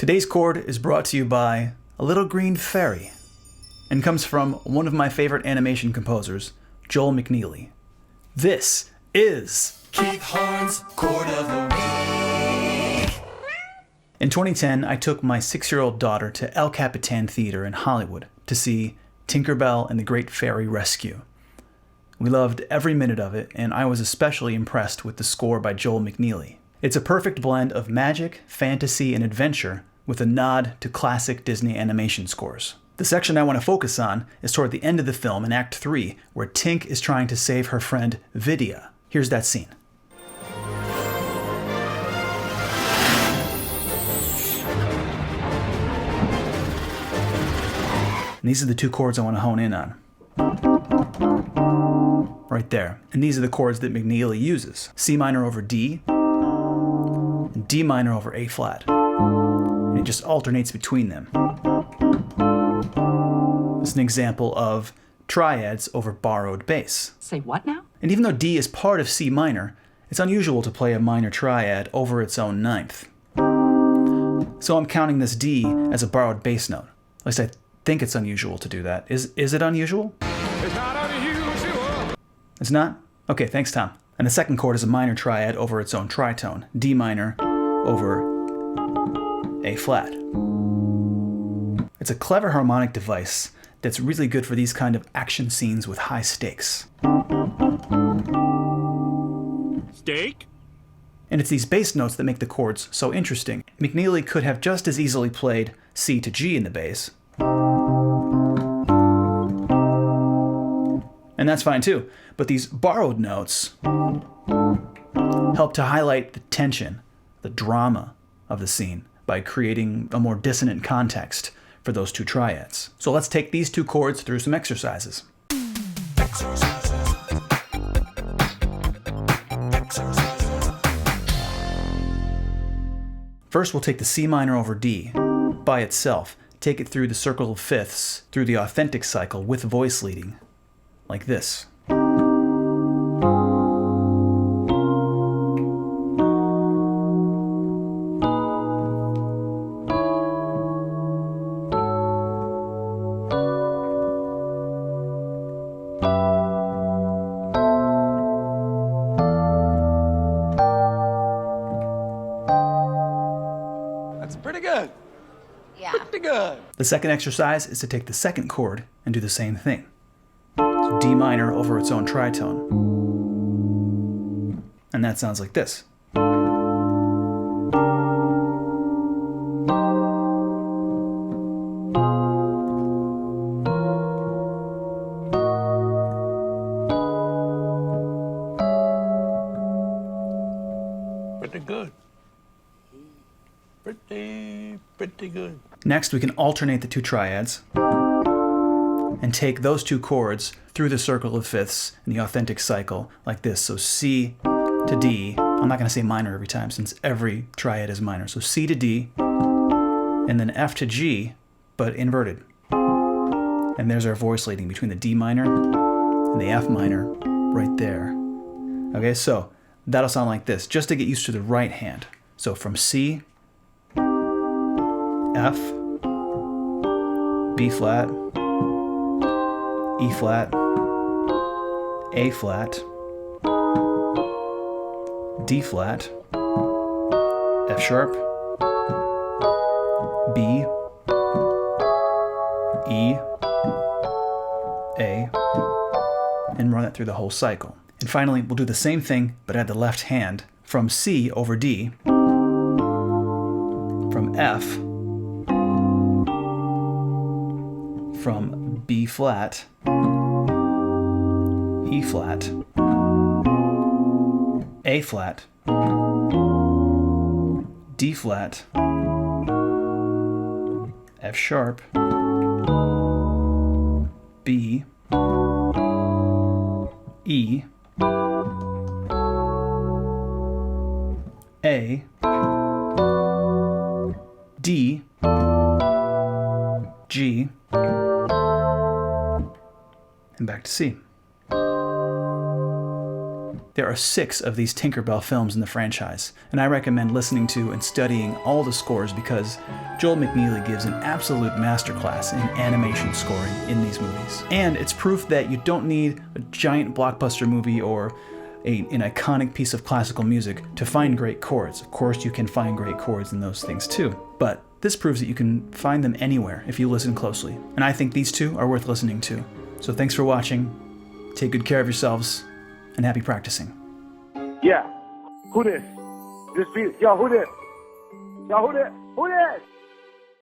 Today's chord is brought to you by a little green fairy and comes from one of my favorite animation composers, Joel McNeely. This is Keith Horn's Chord of the Week. In 2010, I took my 6-year-old daughter to El Capitan Theater in Hollywood to see Tinkerbell and the Great Fairy Rescue. We loved every minute of it, and I was especially impressed with the score by Joel McNeely. It's a perfect blend of magic, fantasy, and adventure with a nod to classic Disney animation scores. The section I want to focus on is toward the end of the film in Act 3, where Tink is trying to save her friend Vidya. Here's that scene. And these are the two chords I want to hone in on. Right there. And these are the chords that McNeely uses. C minor over D, and D minor over A flat. And it just alternates between them. This is an example of triads over borrowed bass. Say what now? And even though D is part of C minor, it's unusual to play a minor triad over its own ninth. So I'm counting this D as a borrowed bass note. At least I think it's unusual to do that. Is it unusual? It's not unusual. It's not? Okay, thanks, Tom. And the second chord is a minor triad over its own tritone. D minor over A flat. It's a clever harmonic device that's really good for these kind of action scenes with high stakes. Steak? And it's these bass notes that make the chords so interesting. McNeely could have just as easily played C to G in the bass. And that's fine too. But these borrowed notes help to highlight the tension, the drama of the scene by creating a more dissonant context for those two triads. So let's take these two chords through some exercises. First, we'll take the C minor over D by itself, take it through the circle of fifths, through the authentic cycle with voice leading, like this. That's pretty good. Yeah. Pretty good. The second exercise is to take the second chord and do the same thing. So D minor over its own tritone. And that sounds like this. Pretty good. Pretty good. Next, we can alternate the two triads and take those two chords through the circle of fifths in the authentic cycle like this. So C to D. I'm not going to say minor every time since every triad is minor. So C to D and then F to G, but inverted. And there's our voice leading between the D minor and the F minor right there. Okay, so that'll sound like this, just to get used to the right hand. So from C, F, B flat, E flat, A flat, D flat, F sharp, B, E, A, and run it through the whole cycle. And finally, we'll do the same thing, but add the left hand from C over D, from F, from B flat, E flat, A flat, D flat, F sharp, B, E, A, D, G, and back to C. there are 6 of these Tinkerbell films in the franchise, and I recommend listening to and studying all the scores because Joel McNeely gives an absolute masterclass in animation scoring in these movies. And it's proof that you don't need a giant blockbuster movie or an iconic piece of classical music to find great chords. Of course, you can find great chords in those things too, but this proves that you can find them anywhere if you listen closely. And I think these 2 are worth listening to. So thanks for watching, take good care of yourselves, and happy practicing. Yeah. Who this? This beat. Yo, who this? Yo, who this? Who this?